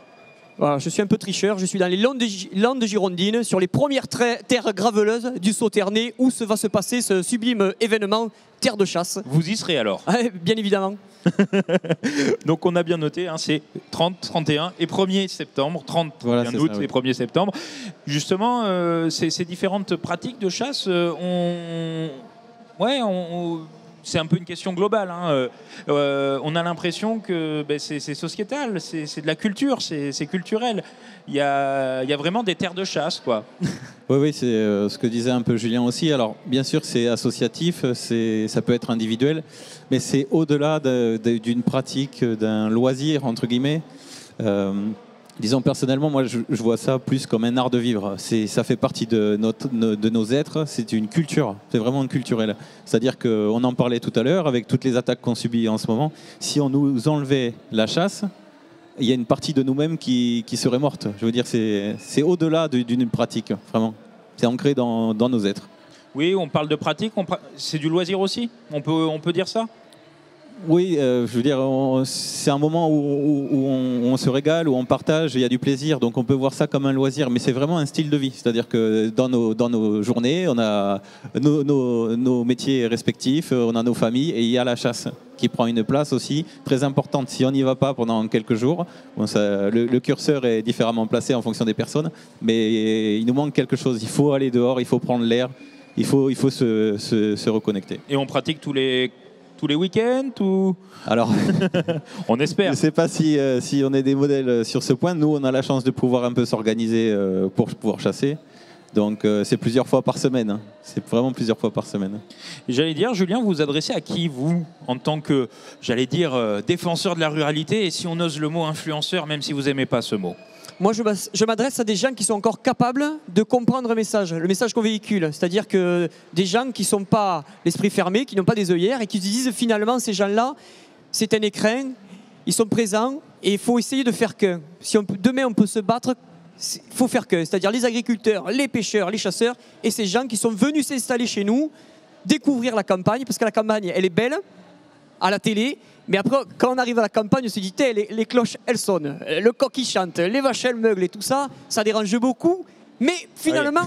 Voilà, je suis un peu tricheur. Je suis dans les Landes girondines, sur les premières terres graveleuses du Sauternais, où va se passer ce sublime événement terre de chasse. Vous y serez alors? Bien évidemment. Donc on a bien noté, hein, c'est 30, 31 et 1er septembre, 30 voilà, août ça, oui. et 1er septembre. Justement, ces différentes pratiques de chasse, c'est un peu une question globale. Hein. On a l'impression que c'est sociétal, c'est de la culture, c'est culturel. Il y a vraiment des terres de chasse, quoi. Oui, c'est ce que disait un peu Julien aussi. Alors, bien sûr, c'est associatif, ça peut être individuel, mais c'est au-delà d'une pratique, d'un loisir, entre guillemets. Disons personnellement, moi je vois ça plus comme un art de vivre. Ça fait partie de nos êtres, c'est une culture, c'est vraiment culturel. C'est-à-dire qu'on en parlait tout à l'heure, avec toutes les attaques qu'on subit en ce moment, si on nous enlevait la chasse, il y a une partie de nous-mêmes qui serait morte. Je veux dire, c'est au-delà d'une pratique, vraiment. C'est ancré dans nos êtres. Oui, on parle de pratique, c'est du loisir aussi, on peut dire ça? Oui, je veux dire, c'est un moment où on se régale, où on partage, il y a du plaisir, donc on peut voir ça comme un loisir, mais c'est vraiment un style de vie. C'est-à-dire que dans nos journées, on a nos métiers respectifs, on a nos familles, et il y a la chasse qui prend une place aussi très importante. Si on n'y va pas pendant quelques jours, bon, le curseur est différemment placé en fonction des personnes, mais il nous manque quelque chose. Il faut aller dehors, il faut prendre l'air, il faut se reconnecter. Et on pratique tous les week-ends ou... Alors, on espère. Je ne sais pas si on est des modèles sur ce point. Nous, on a la chance de pouvoir un peu s'organiser pour pouvoir chasser. Donc, c'est plusieurs fois par semaine. Hein. C'est vraiment plusieurs fois par semaine. J'allais dire, Julien, vous vous adressez à qui, vous, en tant que, défenseur de la ruralité, et si on ose le mot influenceur, même si vous n'aimez pas ce mot? Moi, je m'adresse à des gens qui sont encore capables de comprendre le message qu'on véhicule. C'est-à-dire que des gens qui ne sont pas l'esprit fermé, qui n'ont pas des œillères et qui se disent finalement, ces gens-là, c'est un écrin, ils sont présents et il faut essayer de faire qu'un. Si demain on peut se battre, il faut faire qu'un. C'est-à-dire les agriculteurs, les pêcheurs, les chasseurs et ces gens qui sont venus s'installer chez nous, découvrir la campagne, parce que la campagne, elle est belle à la télé. Mais après, quand on arrive à la campagne, on se dit, les cloches, elles sonnent, le coq, il chante, les vaches, elles meuglent et tout ça, ça dérange beaucoup. Mais finalement,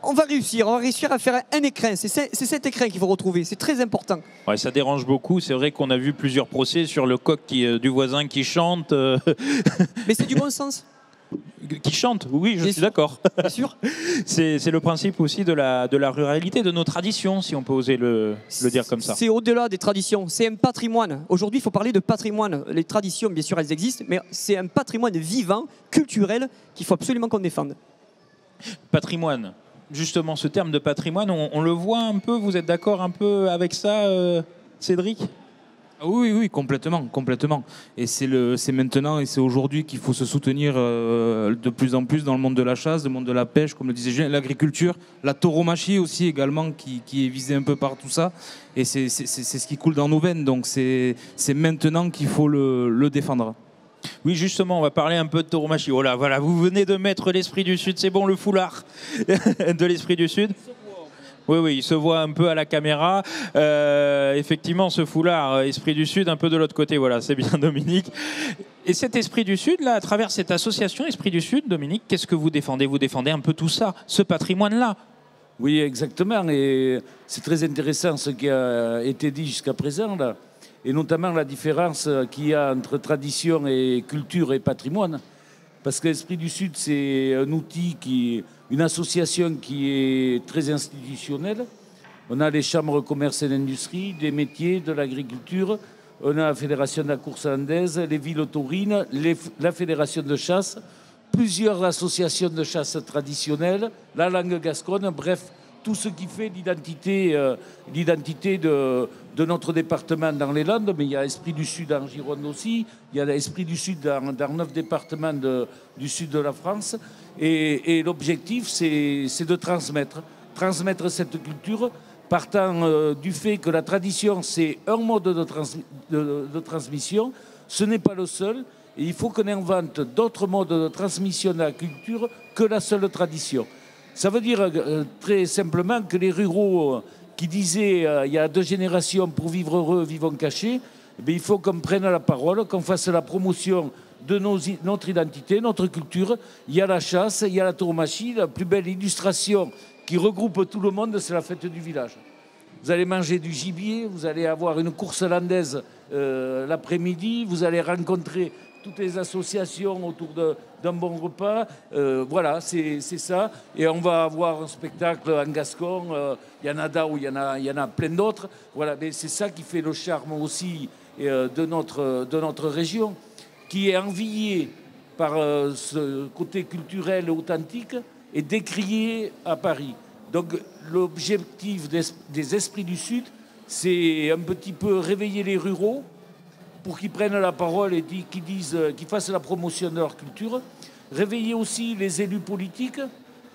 on va réussir à faire un écrin. C'est cet écrin qu'il faut retrouver, c'est très important. Ouais, ça dérange beaucoup. C'est vrai qu'on a vu plusieurs procès sur le coq du voisin qui chante. Mais c'est du bon sens. Qui chante, oui, je suis d'accord. Bien sûr. C'est le principe aussi de la ruralité, de nos traditions, si on peut oser le dire comme ça. C'est au-delà des traditions, c'est un patrimoine. Aujourd'hui, il faut parler de patrimoine. Les traditions, bien sûr, elles existent, mais c'est un patrimoine vivant, culturel, qu'il faut absolument qu'on défende. Patrimoine, justement, ce terme de patrimoine, on le voit un peu, vous êtes d'accord un peu avec ça, Cédric ? Oui, complètement. Et c'est maintenant et c'est aujourd'hui qu'il faut se soutenir de plus en plus dans le monde de la chasse, le monde de la pêche, comme le disait Julien, l'agriculture, la tauromachie aussi également qui est visée un peu par tout ça. Et c'est ce qui coule dans nos veines. Donc c'est maintenant qu'il faut le défendre. Oui, justement, on va parler un peu de tauromachie. Oh là, voilà, vous venez de mettre l'Esprit du Sud, c'est bon, le foulard de l'Esprit du Sud. Oui, il se voit un peu à la caméra. Effectivement, ce foulard, Esprit du Sud, un peu de l'autre côté. Voilà, c'est bien, Dominique. Et cet Esprit du Sud, là, à travers cette association Esprit du Sud, Dominique, qu'est-ce que vous défendez? Vous défendez un peu tout ça, ce patrimoine-là. Oui, exactement. Et c'est très intéressant ce qui a été dit jusqu'à présent, là. Et notamment la différence qu'il y a entre tradition et culture et patrimoine. Parce que l'Esprit du Sud, c'est un outil une association qui est très institutionnelle. On a les chambres de commerce et d'industrie, des métiers, de l'agriculture. On a la Fédération de la course landaise, les villes taurines, la Fédération de chasse, plusieurs associations de chasse traditionnelles, la langue gasconne, bref, tout ce qui fait l'identité de notre département dans les Landes. Mais il y a Esprit du Sud en Gironde aussi, il y a l'Esprit du Sud dans 9 départements du sud de la France. Et l'objectif, c'est de transmettre cette culture, partant du fait que la tradition, c'est un mode de transmission. Ce n'est pas le seul. Et il faut qu'on invente d'autres modes de transmission de la culture que la seule tradition. Ça veut dire très simplement que les ruraux qui disaient il y a 2 générations, pour vivre heureux, vivons cachés, il faut qu'on prenne la parole, qu'on fasse la promotion de notre identité, notre culture. Il y a la chasse, il y a la tauromachie. La plus belle illustration qui regroupe tout le monde, c'est la fête du village. Vous allez manger du gibier, vous allez avoir une course landaise l'après-midi, vous allez rencontrer toutes les associations autour d'un bon repas. Voilà, c'est ça. Et on va avoir un spectacle en gascon. Il y en a Dao, il y en a plein d'autres. Voilà, mais c'est ça qui fait le charme aussi de notre région, qui est enviée par ce côté culturel authentique et décrié à Paris. Donc l'objectif des Esprits du Sud, c'est un petit peu réveiller les ruraux pour qu'ils prennent la parole et qu'ils fassent la promotion de leur culture. Réveiller aussi les élus politiques,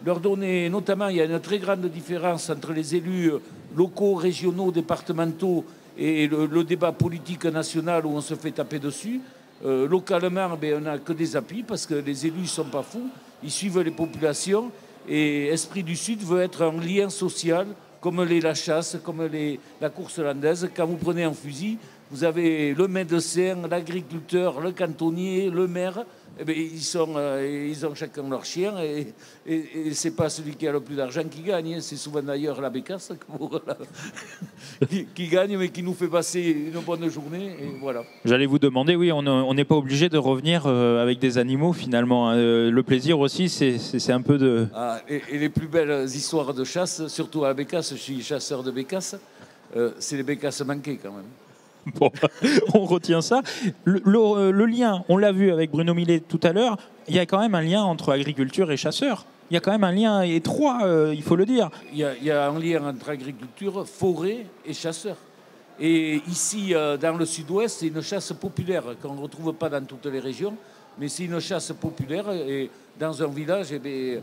leur donner, notamment, il y a une très grande différence entre les élus locaux, régionaux, départementaux et le débat politique national où on se fait taper dessus. Localement, on n'a que des appuis parce que les élus ne sont pas fous, ils suivent les populations et Esprit du Sud veut être un lien social comme la chasse, comme la course landaise. Quand vous prenez un fusil, vous avez le médecin, l'agriculteur, le cantonnier, le maire. Eh bien, ils ont chacun leur chien et c'est pas celui qui a le plus d'argent qui gagne. C'est souvent d'ailleurs la bécasse qui gagne, mais qui nous fait passer une bonne journée. Et voilà. J'allais vous demander, oui, on n'est pas obligé de revenir avec des animaux finalement. Le plaisir aussi, c'est un peu de... Ah, et les plus belles histoires de chasse, surtout à la bécasse, je suis chasseur de bécasse, c'est les bécasses manquées quand même. Bon, on retient ça. Le lien, on l'a vu avec Bruno Millet tout à l'heure, il y a quand même un lien entre agriculture et chasseurs. Il y a quand même un lien étroit, il faut le dire. Il y a un lien entre agriculture, forêt et chasseurs. Et ici, dans le sud-ouest, c'est une chasse populaire qu'on ne retrouve pas dans toutes les régions, mais c'est une chasse populaire. Et dans un village, eh bien,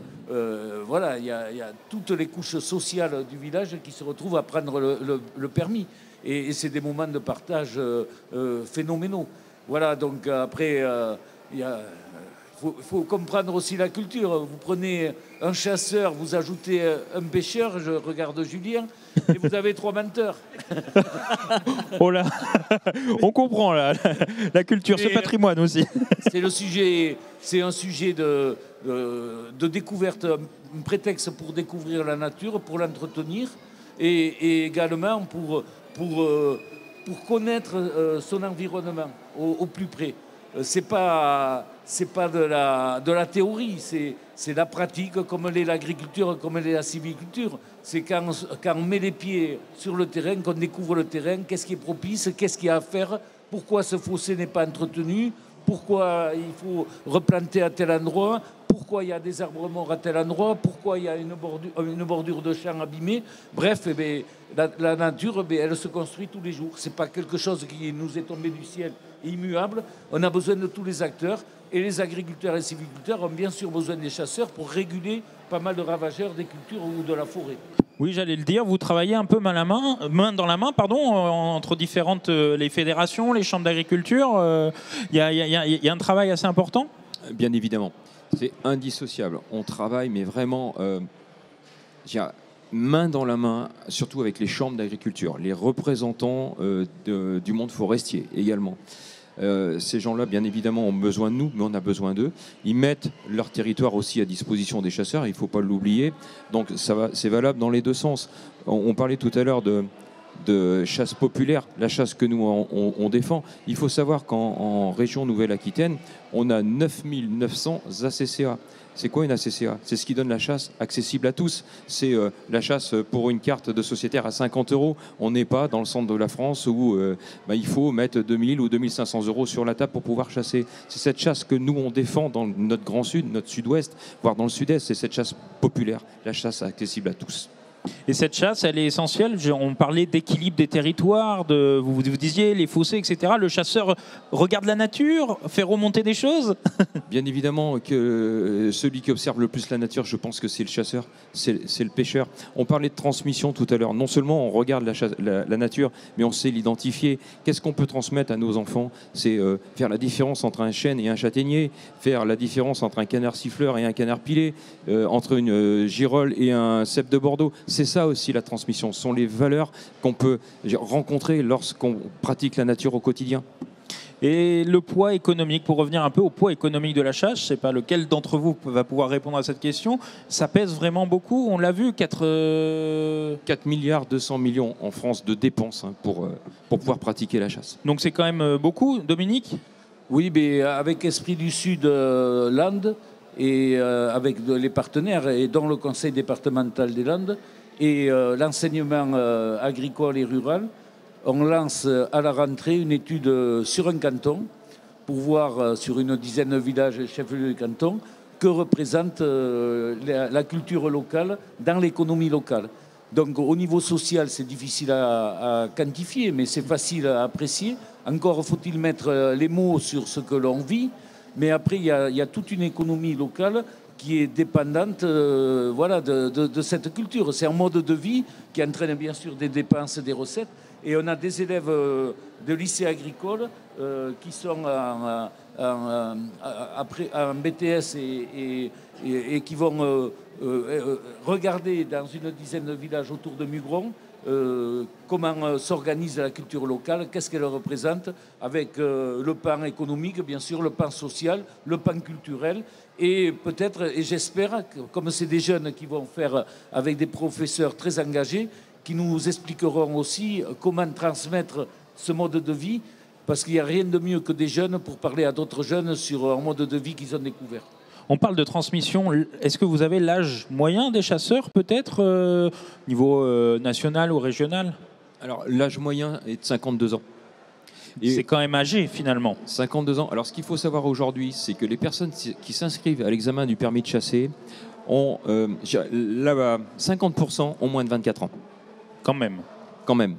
voilà, il y a toutes les couches sociales du village qui se retrouvent à prendre le permis. Et c'est des moments de partage phénoménaux. Voilà, donc après, il faut comprendre aussi la culture. Vous prenez un chasseur, vous ajoutez un pêcheur, je regarde Julien, et vous avez 3 menteurs. Oh là, on comprend là, la culture, ce patrimoine aussi. C'est un sujet de découverte, un prétexte pour découvrir la nature, pour l'entretenir, et également pour connaître son environnement au plus près. C'est pas de la théorie, c'est la pratique, comme l'est l'agriculture, comme l'est la sylviculture. C'est quand on met les pieds sur le terrain, qu'on découvre le terrain, qu'est-ce qui est propice, qu'est-ce qu'il y a à faire, pourquoi ce fossé n'est pas entretenu, pourquoi il faut replanter à tel endroit, pourquoi il y a des arbres morts à tel endroit, pourquoi il y a une bordure de champ abîmée. Bref, eh bien, la nature, elle se construit tous les jours. Ce n'est pas quelque chose qui nous est tombé du ciel et immuable. On a besoin de tous les acteurs. Et les agriculteurs et les sylviculteurs ont bien sûr besoin des chasseurs pour réguler pas mal de ravageurs des cultures ou de la forêt. Oui, j'allais le dire, vous travaillez un peu main dans la main, entre différentes les fédérations, les chambres d'agriculture. Il y a un travail assez important. Bien évidemment, c'est indissociable. On travaille, mais vraiment main dans la main, surtout avec les chambres d'agriculture, les représentants du monde forestier également. Ces gens-là, bien évidemment, ont besoin de nous, mais on a besoin d'eux. Ils mettent leur territoire aussi à disposition des chasseurs, il ne faut pas l'oublier. Donc c'est valable dans les deux sens. On parlait tout à l'heure de chasse populaire, la chasse que nous on défend. Il faut savoir qu'en région Nouvelle-Aquitaine, on a 9900 ACCA. C'est quoi une ACCA? C'est ce qui donne la chasse accessible à tous. C'est la chasse pour une carte de sociétaire à 50 €. On n'est pas dans le centre de la France où il faut mettre 2000 ou 2500 € sur la table pour pouvoir chasser. C'est cette chasse que nous, on défend dans notre Grand Sud, notre Sud-Ouest, voire dans le Sud-Est. C'est cette chasse populaire, la chasse accessible à tous. Et cette chasse, elle est essentielle. On parlait d'équilibre des territoires, vous disiez les fossés, etc. Le chasseur regarde la nature, fait remonter des choses. Bien évidemment que celui qui observe le plus la nature, je pense que c'est le chasseur, c'est le pêcheur. On parlait de transmission tout à l'heure. Non seulement on regarde la nature, mais on sait l'identifier. Qu'est-ce qu'on peut transmettre à nos enfants? C'est faire la différence entre un chêne et un châtaignier, faire la différence entre un canard siffleur et un canard pilé, entre une girole et un cep de Bordeaux. C'est ça aussi la transmission, ce sont les valeurs qu'on peut rencontrer lorsqu'on pratique la nature au quotidien. Et le poids économique, pour revenir un peu au poids économique de la chasse, je ne sais pas lequel d'entre vous va pouvoir répondre à cette question, ça pèse vraiment beaucoup, on l'a vu, 4 milliards 200 millions en France de dépenses pour pouvoir pratiquer la chasse. Donc c'est quand même beaucoup, Dominique? Oui, mais avec Esprit du Sud Landes, et avec les partenaires, et dont le conseil départemental des Landes, et l'enseignement agricole et rural, on lance à la rentrée une étude sur un canton pour voir sur une dizaine de villages chefs-lieux du canton que représente la culture locale dans l'économie locale. Donc au niveau social, c'est difficile à quantifier, mais c'est facile à apprécier. Encore faut-il mettre les mots sur ce que l'on vit, mais après il y a toute une économie locale qui est dépendante de cette culture. C'est un mode de vie qui entraîne bien sûr des dépenses, des recettes. Et on a des élèves de lycée agricole qui sont après un BTS et qui vont regarder dans une dizaine de villages autour de Mugron comment s'organise la culture locale, qu'est-ce qu'elle représente, avec le pan économique, bien sûr, le pan social, le pan culturel, et peut-être, et j'espère, comme c'est des jeunes qui vont faire avec des professeurs très engagés, qui nous expliqueront aussi comment transmettre ce mode de vie, parce qu'il n'y a rien de mieux que des jeunes pour parler à d'autres jeunes sur un mode de vie qu'ils ont découvert. On parle de transmission. Est-ce que vous avez l'âge moyen des chasseurs, peut-être, niveau national ou régional? Alors, l'âge moyen est de 52 ans. C'est quand même âgé, finalement. 52 ans. Alors, ce qu'il faut savoir aujourd'hui, c'est que les personnes qui s'inscrivent à l'examen du permis de chasser ont, là, 50% ont moins de 24 ans. Quand même. Quand même.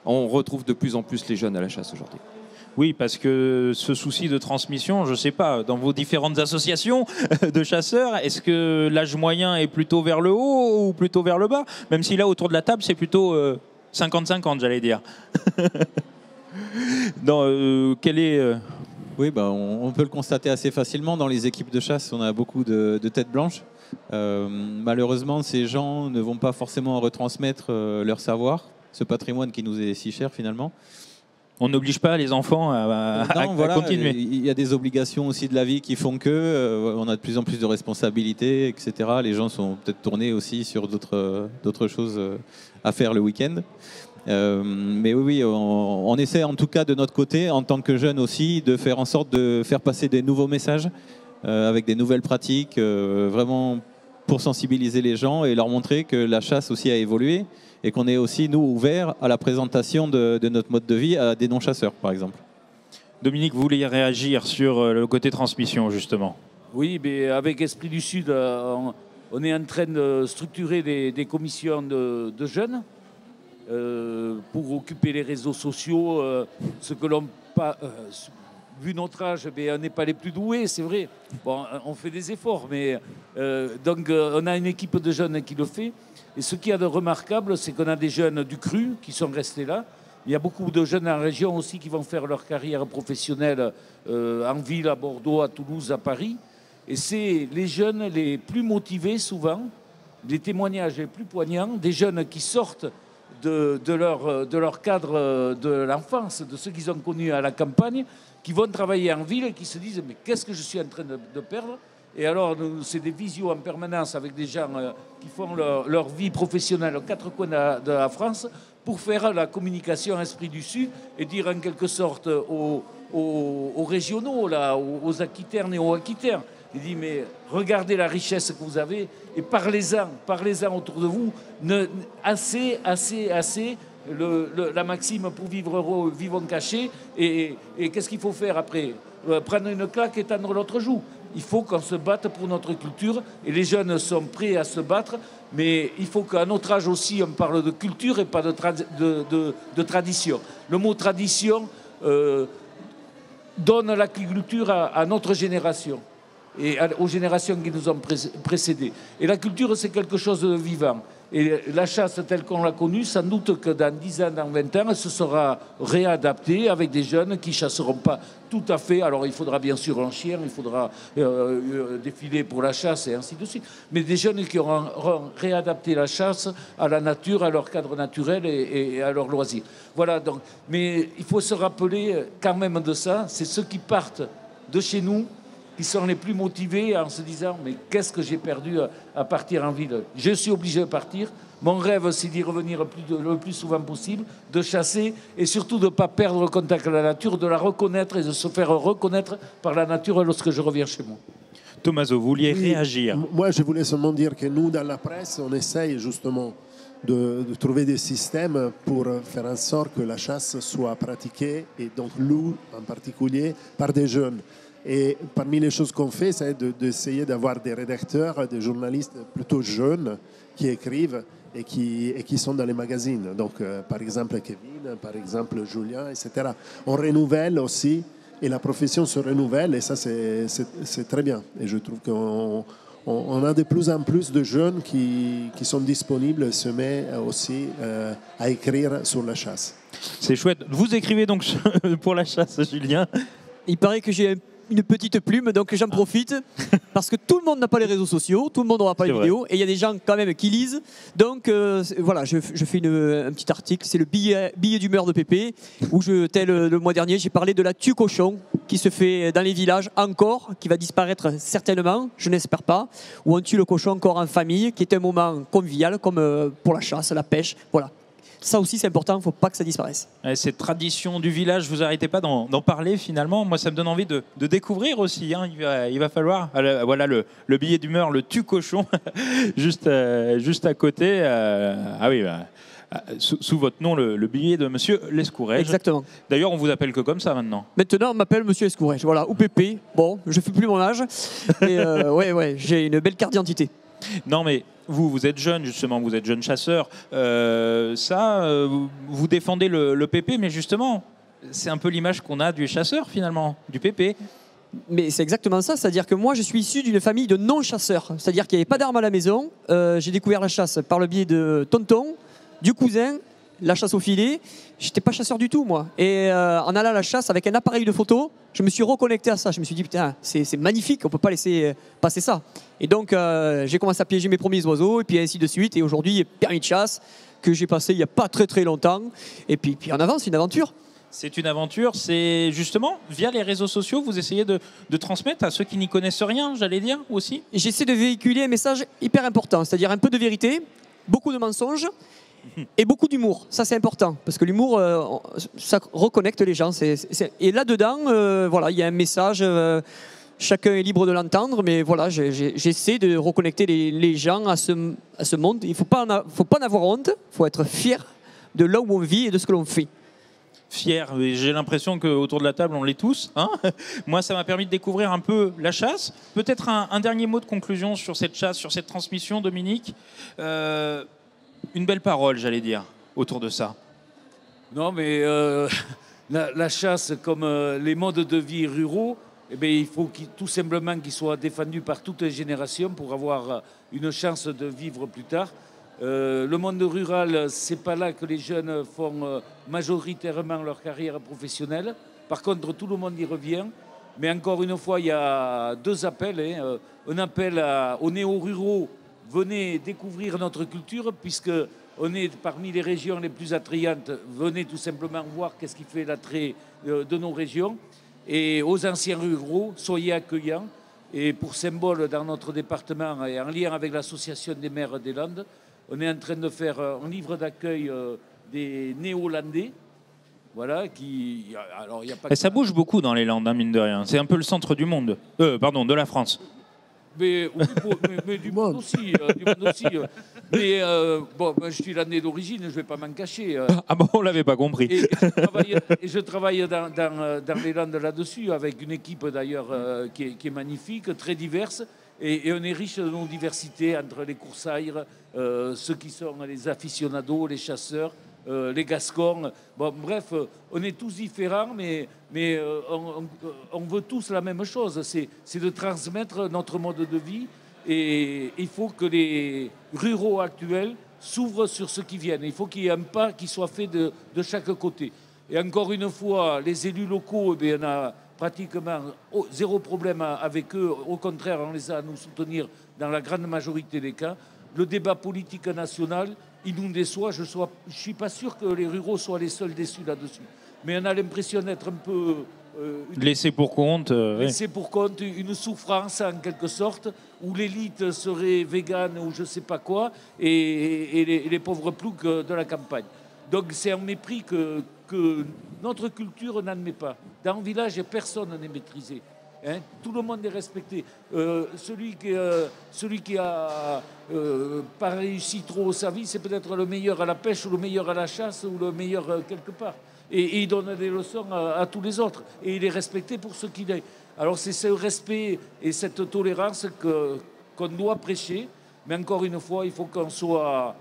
On retrouve de plus en plus les jeunes à la chasse aujourd'hui. Oui, parce que ce souci de transmission, je ne sais pas, dans vos différentes associations de chasseurs, est-ce que l'âge moyen est plutôt vers le haut ou plutôt vers le bas? Même si là, autour de la table, c'est plutôt 50-50, j'allais dire. Quel est... Oui, on peut le constater assez facilement. Dans les équipes de chasse, on a beaucoup de têtes blanches. Malheureusement, ces gens ne vont pas forcément retransmettre leur savoir, ce patrimoine qui nous est si cher finalement. On n'oblige pas les enfants à continuer. Il y a des obligations aussi de la vie qui font que on a de plus en plus de responsabilités, etc. Les gens sont peut-être tournés aussi sur d'autres choses à faire le week-end. Mais oui, on essaie en tout cas de notre côté, en tant que jeunes aussi, de faire en sorte de faire passer des nouveaux messages avec des nouvelles pratiques, vraiment pour sensibiliser les gens et leur montrer que la chasse aussi a évolué et qu'on est aussi, nous, ouverts à la présentation de notre mode de vie à des non-chasseurs, par exemple. Dominique, vous vouliez réagir sur le côté transmission, justement? Oui, mais avec Esprit du Sud, on est en train de structurer des commissions de jeunes pour occuper les réseaux sociaux, ce que l'on pas... vu notre âge, on n'est pas les plus doués, c'est vrai. Bon, on fait des efforts, mais donc on a une équipe de jeunes qui le fait. Et ce qu'il y a de remarquable, c'est qu'on a des jeunes du cru qui sont restés là. Il y a beaucoup de jeunes en région aussi qui vont faire leur carrière professionnelle en ville, à Bordeaux, à Toulouse, à Paris. Et c'est les jeunes les plus motivés souvent, les témoignages les plus poignants, des jeunes qui sortent de leur cadre de l'enfance, de ceux qu'ils ont connus à la campagne, qui vont travailler en ville et qui se disent « mais qu'est-ce que je suis en train de perdre ?» Et alors, c'est des visios en permanence avec des gens qui font leur vie professionnelle aux quatre coins de la France pour faire la communication Esprit du Sud et dire en quelque sorte aux régionaux, là, aux Aquitaines et aux Aquitains, il dit mais regardez la richesse que vous avez et parlez-en autour de vous. Assez. La maxime pour vivre heureux, vivons cachés. Et qu'est-ce qu'il faut faire après? Prendre une claque et tendre l'autre joue. Il faut qu'on se batte pour notre culture et les jeunes sont prêts à se battre, mais il faut qu'à notre âge aussi on parle de culture et pas de tradition. Le mot tradition donne la culture à notre génération et aux générations qui nous ont précédés. Et la culture, c'est quelque chose de vivant. Et la chasse telle qu'on l'a connue, sans doute que dans 10 ans, dans 20 ans, elle se sera réadaptée avec des jeunes qui ne chasseront pas tout à fait. Alors il faudra bien sûr un chien, il faudra défiler pour la chasse et ainsi de suite. Mais des jeunes qui auront réadapté la chasse à la nature, à leur cadre naturel et à leurs loisirs. Voilà donc. Mais il faut se rappeler quand même de ça. C'est ceux qui partent de chez nous qui sont les plus motivés en se disant mais qu'est-ce que j'ai perdu à partir en ville? Je suis obligé de partir. Mon rêve, c'est d'y revenir le plus souvent possible, de chasser et surtout de ne pas perdre le contact avec la nature, de la reconnaître et de se faire reconnaître par la nature lorsque je reviens chez moi. Tommaso, vous vouliez réagir? Moi, je voulais seulement dire que nous, dans la presse, on essaye justement de trouver des systèmes pour faire en sorte que la chasse soit pratiquée, et donc loup en particulier, par des jeunes. Et parmi les choses qu'on fait, c'est d'essayer d'avoir des rédacteurs, des journalistes plutôt jeunes qui écrivent et qui sont dans les magazines. Donc, par exemple, Kevin, par exemple, Julien, etc. On renouvelle aussi et la profession se renouvelle et ça, c'est très bien. Et je trouve qu'on on a de plus en plus de jeunes qui sont disponibles et se mettent aussi à écrire sur la chasse. C'est chouette. Vous écrivez donc pour la chasse, Julien? Il paraît que j'ai une petite plume, donc j'en profite, parce que tout le monde n'a pas les réseaux sociaux, tout le monde n'aura pas les vidéos, et il y a des gens quand même qui lisent. Donc voilà, je fais un petit article, c'est le billet d'humeur de Pépé, où tel le mois dernier, j'ai parlé de la tue cochon, qui se fait dans les villages encore, qui va disparaître certainement, je n'espère pas, où on tue le cochon encore en famille, qui est un moment convivial, comme pour la chasse, la pêche, voilà. Ça aussi, c'est important, il ne faut pas que ça disparaisse. Ouais, cette tradition du village, vous n'arrêtez pas d'en parler finalement. Moi, ça me donne envie de découvrir aussi. Hein. Il va falloir. Voilà le billet d'humeur, le tue-cochon, juste à côté. Ah oui, sous votre nom, le billet de Monsieur Lescourège. Exactement. D'ailleurs, on vous appelle que comme ça maintenant. Maintenant, on m'appelle Monsieur Lescourège. Voilà, ou Pépé. Bon, je ne fais plus mon âge. Mais ouais, j'ai une belle carte d'identité. Non, mais vous êtes jeune, justement, vous êtes jeune chasseur. Vous défendez le pépé, mais justement, c'est un peu l'image qu'on a du chasseur, finalement, du pépé. Mais c'est exactement ça, c'est-à-dire que moi, je suis issu d'une famille de non-chasseurs. C'est-à-dire qu'il n'y avait pas d'armes à la maison. J'ai découvert la chasse par le biais de tonton, du cousin, la chasse au filet. J'étais pas chasseur du tout, moi. Et en allant à la chasse avec un appareil de photo, je me suis reconnecté à ça. Je me suis dit, putain, c'est magnifique, on peut pas laisser passer ça. Et donc, j'ai commencé à piéger mes premiers oiseaux, et puis ainsi de suite. Et aujourd'hui, permis de chasse que j'ai passé il n'y a pas très très longtemps. Et puis en avant, c'est une aventure. C'est une aventure, c'est justement, via les réseaux sociaux, vous essayez de transmettre à ceux qui n'y connaissent rien, j'allais dire, aussi. J'essaie de véhiculer un message hyper important, c'est-à-dire un peu de vérité, beaucoup de mensonges, et beaucoup d'humour, ça c'est important, parce que l'humour, ça reconnecte les gens. Et là-dedans, voilà, il y a un message, chacun est libre de l'entendre, mais voilà, j'essaie de reconnecter les gens à ce monde. Il ne faut pas en avoir honte, il faut être fier de là où on vit et de ce que l'on fait. Fier, j'ai l'impression qu'autour de la table, on l'est tous. Hein. Moi, ça m'a permis de découvrir un peu la chasse. Peut-être un dernier mot de conclusion sur cette chasse, sur cette transmission, Dominique. Une belle parole, j'allais dire, autour de ça. Non, mais la chasse, comme les modes de vie ruraux, eh bien, il faut tout simplement qu'ils soient défendus par toutes les générations pour avoir une chance de vivre plus tard. Le monde rural, c'est pas là que les jeunes font majoritairement leur carrière professionnelle. Par contre, tout le monde y revient. Mais encore une fois, il y a deux appels. Hein. Un appel aux néo-ruraux. Venez découvrir notre culture, puisqu'on est parmi les régions les plus attrayantes. Venez tout simplement voir qu'est-ce qui fait l'attrait de nos régions. Et aux anciens ruraux, soyez accueillants. Et pour symbole, dans notre département, et en lien avec l'Association des maires des Landes, on est en train de faire un livre d'accueil des Néo-Landais. Voilà, alors, y a pas et ça bouge beaucoup dans les Landes, hein, mine de rien. C'est un peu le centre du monde. De la France. Mais du monde aussi. Mais bon, je suis l'année d'origine, je ne vais pas m'en cacher. Ah bon, on ne l'avait pas compris. Et je travaille dans les Landes là-dessus, avec une équipe d'ailleurs qui est magnifique, très diverse. Et on est riche de nos diversités entre les coursailles, ceux qui sont les aficionados, les chasseurs, les Gascons. Bon, bref, on est tous différents, mais on veut tous la même chose. C'est de transmettre notre mode de vie. Et il faut que les ruraux actuels s'ouvrent sur ce qui vient. Il faut qu'il y ait un pas qui soit fait de chaque côté. Et encore une fois, les élus locaux, on a pratiquement zéro problème avec eux. Au contraire, on les a à nous soutenir dans la grande majorité des cas. Le débat politique national, il nous déçoit. Je ne suis pas sûr que les ruraux soient les seuls déçus là-dessus. Mais on a l'impression d'être un peu... laissé pour compte. Laissé pour compte, une souffrance en quelque sorte, où l'élite serait végane ou je ne sais pas quoi, et les pauvres ploucs de la campagne. Donc c'est un mépris que notre culture n'admet pas. Dans le village, personne n'est maîtrisé. Hein, tout le monde est respecté. Celui qui a pas réussi trop sa vie, c'est peut-être le meilleur à la pêche ou le meilleur à la chasse ou le meilleur quelque part. Et il donne des leçons à tous les autres. Et il est respecté pour ce qu'il est. Alors c'est ce respect et cette tolérance qu'on doit prêcher. Mais encore une fois, il faut qu'on soit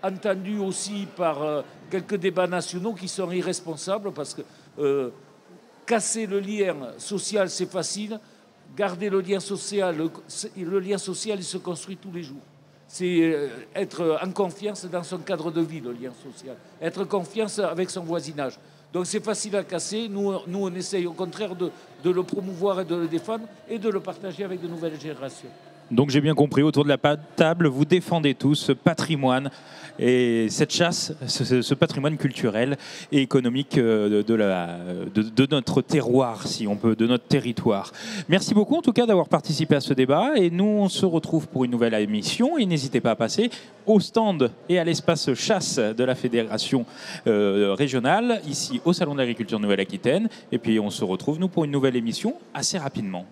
entendu aussi par quelques débats nationaux qui sont irresponsables parce que casser le lien social, c'est facile. garder le lien social. Le lien social, il se construit tous les jours. C'est être en confiance dans son cadre de vie, le lien social. Être en confiance avec son voisinage. Donc c'est facile à casser. Nous on essaye au contraire de le promouvoir et de le défendre et de le partager avec de nouvelles générations. Donc j'ai bien compris, autour de la table, vous défendez tous ce patrimoine et cette chasse, ce patrimoine culturel et économique de notre terroir, si on peut, de notre territoire. Merci beaucoup en tout cas d'avoir participé à ce débat et nous on se retrouve pour une nouvelle émission et n'hésitez pas à passer au stand et à l'espace chasse de la fédération régionale, ici au Salon d'agriculture Nouvelle-Aquitaine et puis on se retrouve nous pour une nouvelle émission assez rapidement.